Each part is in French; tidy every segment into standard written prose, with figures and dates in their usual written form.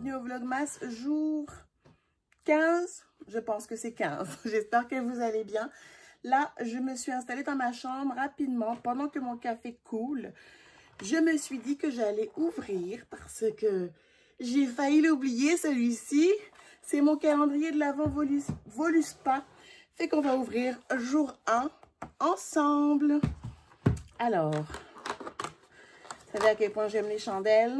bienvenue au Vlogmas jour 15, je pense que c'est 15, j'espère que vous allez bien. Là, je me suis installée dans ma chambre rapidement pendant que mon café coule. Je me suis dit que j'allais ouvrir parce que j'ai failli l'oublier celui-ci. C'est mon calendrier de l'Avent Voluspa. Fait qu'on va ouvrir jour 1 ensemble. Alors, vous savez à quel point j'aime les chandelles.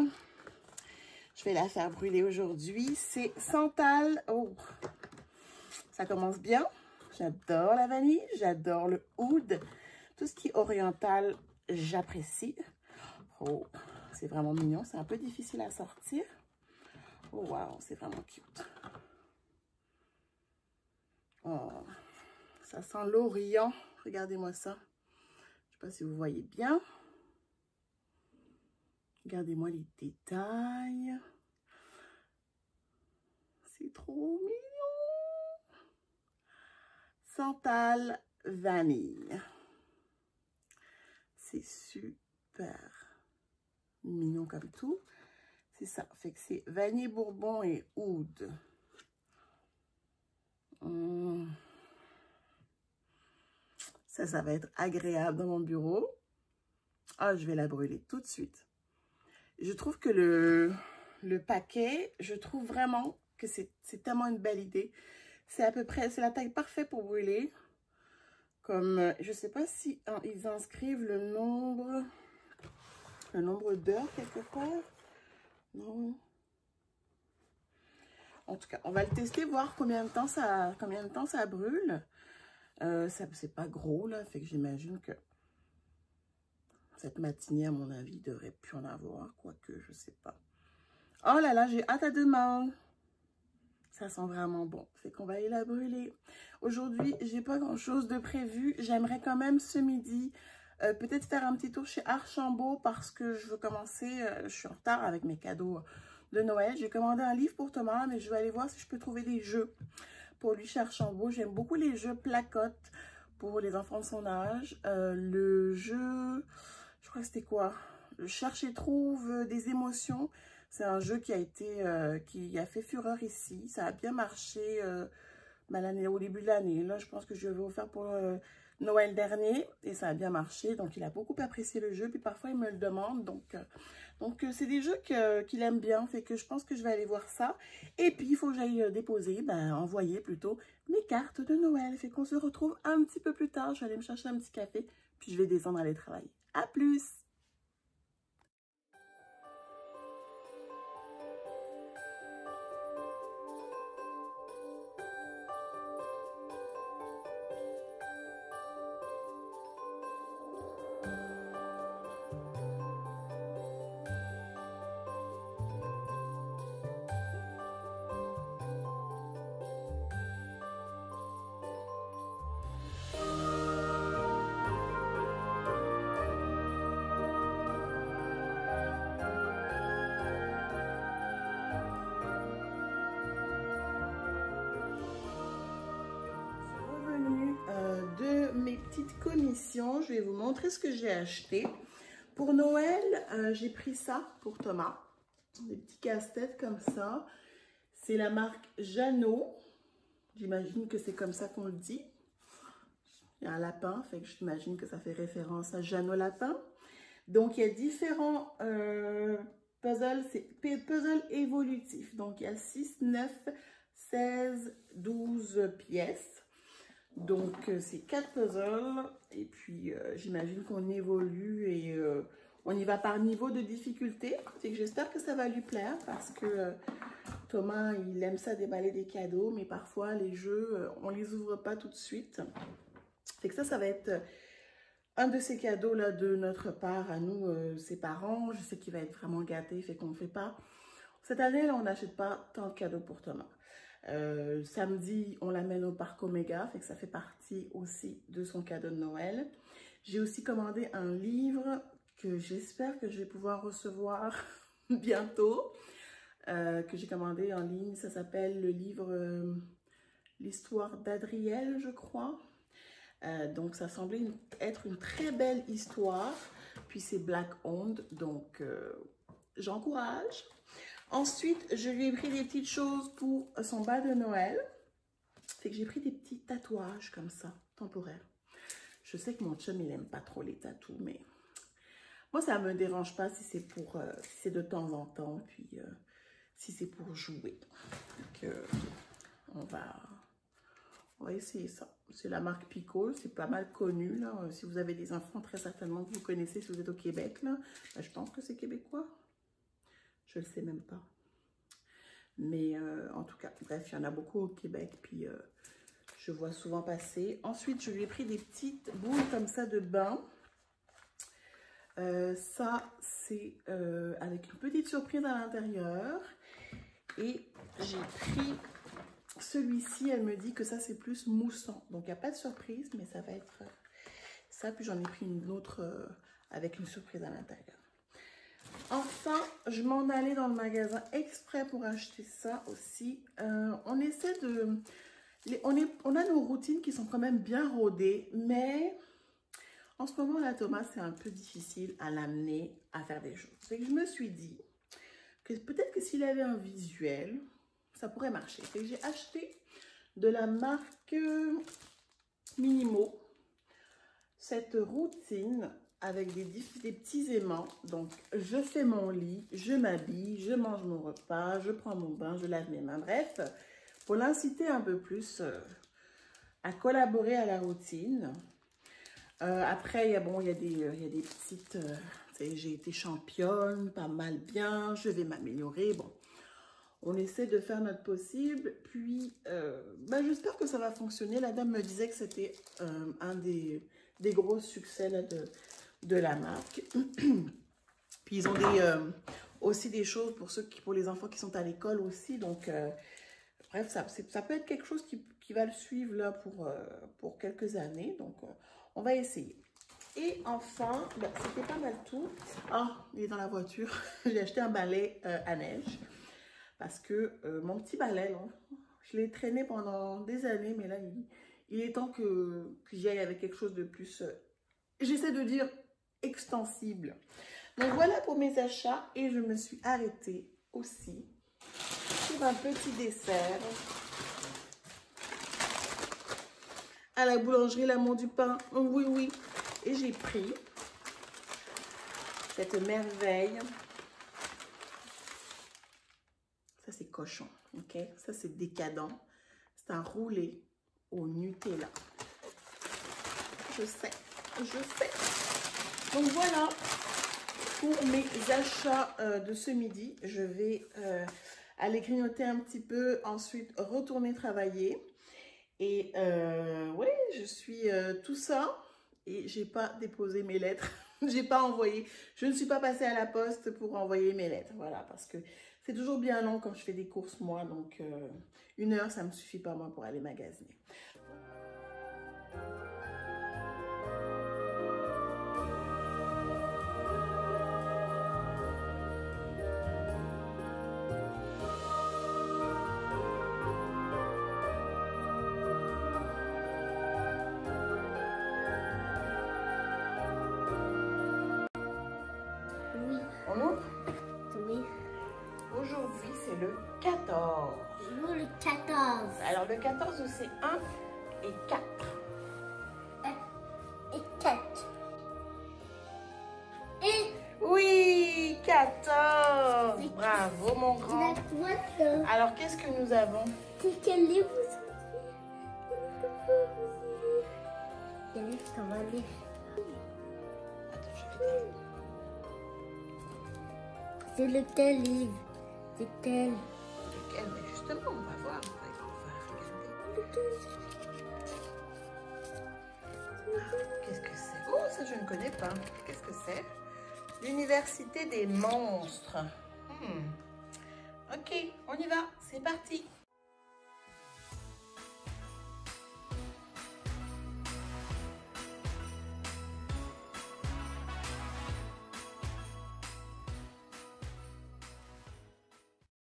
Je vais la faire brûler aujourd'hui. C'est Santal. Oh, ça commence bien. J'adore la vanille. J'adore le oud. Tout ce qui est oriental, j'apprécie. Oh, c'est vraiment mignon. C'est un peu difficile à sortir. Oh, wow, c'est vraiment cute. Oh, ça sent l'Orient. Regardez-moi ça. Je ne sais pas si vous voyez bien. Regardez-moi les détails. C'est trop mignon. Santal vanille. C'est super mignon comme tout. C'est ça. Fait que c'est vanille bourbon et oud. Ça va être agréable dans mon bureau. Ah, je vais la brûler tout de suite. Je trouve que le paquet, je trouve vraiment que c'est tellement une belle idée. C'est à peu près, c'est la taille parfaite pour brûler. Comme, je sais pas si ils inscrivent le nombre d'heures quelque part. Non. En tout cas, on va le tester, voir combien de temps ça brûle. C'est pas gros là, fait que j'imagine que cette matinée, à mon avis, il devrait plus en avoir, quoique, je sais pas. Oh là là, j'ai hâte à demain. Ça sent vraiment bon. Fait qu'on va aller la brûler. Aujourd'hui, j'ai pas grand-chose de prévu. J'aimerais quand même ce midi, peut-être faire un petit tour chez Archambault parce que je veux commencer, je suis en retard avec mes cadeaux de Noël. J'ai commandé un livre pour Thomas, mais je vais aller voir si je peux trouver des jeux pour lui chez Archambault. J'aime beaucoup les jeux placotes pour les enfants de son âge. Le jeu... Je crois que c'était quoi? Le Cherche et trouve des émotions. C'est un jeu qui a fait fureur ici. Ça a bien marché au début de l'année. Là, je pense que je vais offert pour Noël dernier. Et ça a bien marché. Donc, il a beaucoup apprécié le jeu. Puis parfois, il me le demande. Donc c'est des jeux qu'il aime bien. Fait que je pense que je vais aller voir ça. Et puis, il faut que j'aille envoyer plutôt mes cartes de Noël. Fait qu'on se retrouve un petit peu plus tard. Je vais aller me chercher un petit café. Puis, je vais descendre aller travailler. À plus! Mes petites commissions, je vais vous montrer ce que j'ai acheté. Pour Noël, j'ai pris ça pour Thomas. Des petits casse-têtes comme ça. C'est la marque Jeannot. J'imagine que c'est comme ça qu'on le dit. Il y a un lapin, fait que j'imagine que ça fait référence à Jeannot Lapin. Donc, il y a différents puzzles. C'est puzzle évolutif. Donc, il y a 6, 9, 16, 12 pièces. Donc, c'est 4 puzzles et puis j'imagine qu'on évolue et on y va par niveau de difficulté. C'est que j'espère que ça va lui plaire parce que Thomas, il aime ça déballer des cadeaux, mais parfois les jeux, on les ouvre pas tout de suite. Fait que ça va être un de ces cadeaux-là de notre part à nous, ses parents. Je sais qu'il va être vraiment gâté, fait qu'on ne fait pas. Cette année, là, on n'achète pas tant de cadeaux pour Thomas. Samedi, on l'amène au parc Omega, fait que ça fait partie aussi de son cadeau de Noël. J'ai aussi commandé un livre que j'espère que je vais pouvoir recevoir bientôt, que j'ai commandé en ligne. Ça s'appelle le livre L'histoire d'Adriel, je crois. Donc, ça semblait être une très belle histoire. Puis, c'est Black Owned, donc j'encourage. Ensuite, je lui ai pris des petites choses pour son bal de Noël. C'est que j'ai pris des petits tatouages comme ça, temporaires. Je sais que mon chum, il n'aime pas trop les tatous, mais moi, ça ne me dérange pas si c'est pour, si c'est de temps en temps, puis si c'est pour jouer. Donc, on va essayer ça. C'est la marque Picot, c'est pas mal connu, là. Si vous avez des enfants, très certainement que vous connaissez si vous êtes au Québec, là. Ben, je pense que c'est québécois. Je ne le sais même pas. Mais en tout cas, bref, il y en a beaucoup au Québec, puis je vois souvent passer. Ensuite, je lui ai pris des petites boules comme ça de bain. Ça, c'est avec une petite surprise à l'intérieur. Et j'ai pris celui-ci, elle me dit que ça, c'est plus moussant. Donc, il n'y a pas de surprise, mais ça va être ça. Puis, j'en ai pris une autre avec une surprise à l'intérieur. Enfin, je m'en allais dans le magasin exprès pour acheter ça aussi. On essaie de... On a nos routines qui sont quand même bien rodées, mais en ce moment, la Thomas, c'est un peu difficile à l'amener à faire des choses. C'est que je me suis dit que peut-être que s'il avait un visuel, ça pourrait marcher. C'est que j'ai acheté de la marque Minimo cette routine avec des petits aimants. Donc, je fais mon lit, je m'habille, je mange mon repas, je prends mon bain, je lave mes mains. Bref, pour l'inciter un peu plus à collaborer à la routine. Après, il y a des petites... j'ai été championne, pas mal bien, je vais m'améliorer. Bon, on essaie de faire notre possible. Puis, j'espère que ça va fonctionner. La dame me disait que c'était un des gros succès là, de la marque. Puis, ils ont aussi des choses pour les enfants qui sont à l'école aussi. Donc, bref, ça peut être quelque chose qui va le suivre là pour quelques années. Donc, on va essayer. Et enfin, c'était pas mal tout. Ah, il est dans la voiture. J'ai acheté un balai à neige. Parce que mon petit balai, là, je l'ai traîné pendant des années. Mais là, il est temps que j'y aille avec quelque chose de plus, j'essaie de dire, extensible. Donc voilà pour mes achats. Et je me suis arrêtée aussi pour un petit dessert à la boulangerie L'Amour du Pain. Oui, oui. Et j'ai pris cette merveille. Ça, c'est cochon, ok? Ça, c'est décadent. C'est un roulé au Nutella. Je sais, je sais. Donc, voilà pour mes achats de ce midi. Je vais aller grignoter un petit peu, ensuite retourner travailler. Et oui, je suis tout ça. Et j'ai pas déposé mes lettres. J'ai pas envoyé. Je ne suis pas passée à la poste pour envoyer mes lettres. Voilà, parce que c'est toujours bien long quand je fais des courses, moi. Donc, 1 heure, ça me suffit pas, moi, pour aller magasiner. On ouvre? Oui. Aujourd'hui, c'est le 14. Nous, le 14. Alors, le 14, c'est 1 et 4. 1 et 4. Et... Oui, 14. Bravo, mon grand. La Alors, qu'est-ce que nous avons? c'est quel livre vous quel livre ça va lire? Attends, je vais dire. C'est lequel livre? C'est quel? Lequel? Mais justement, on va voir. On va regarder. Qu'est-ce que c'est? Oh, ça, je ne connais pas. Qu'est-ce que c'est? L'Université des monstres. Ok, on y va. C'est parti.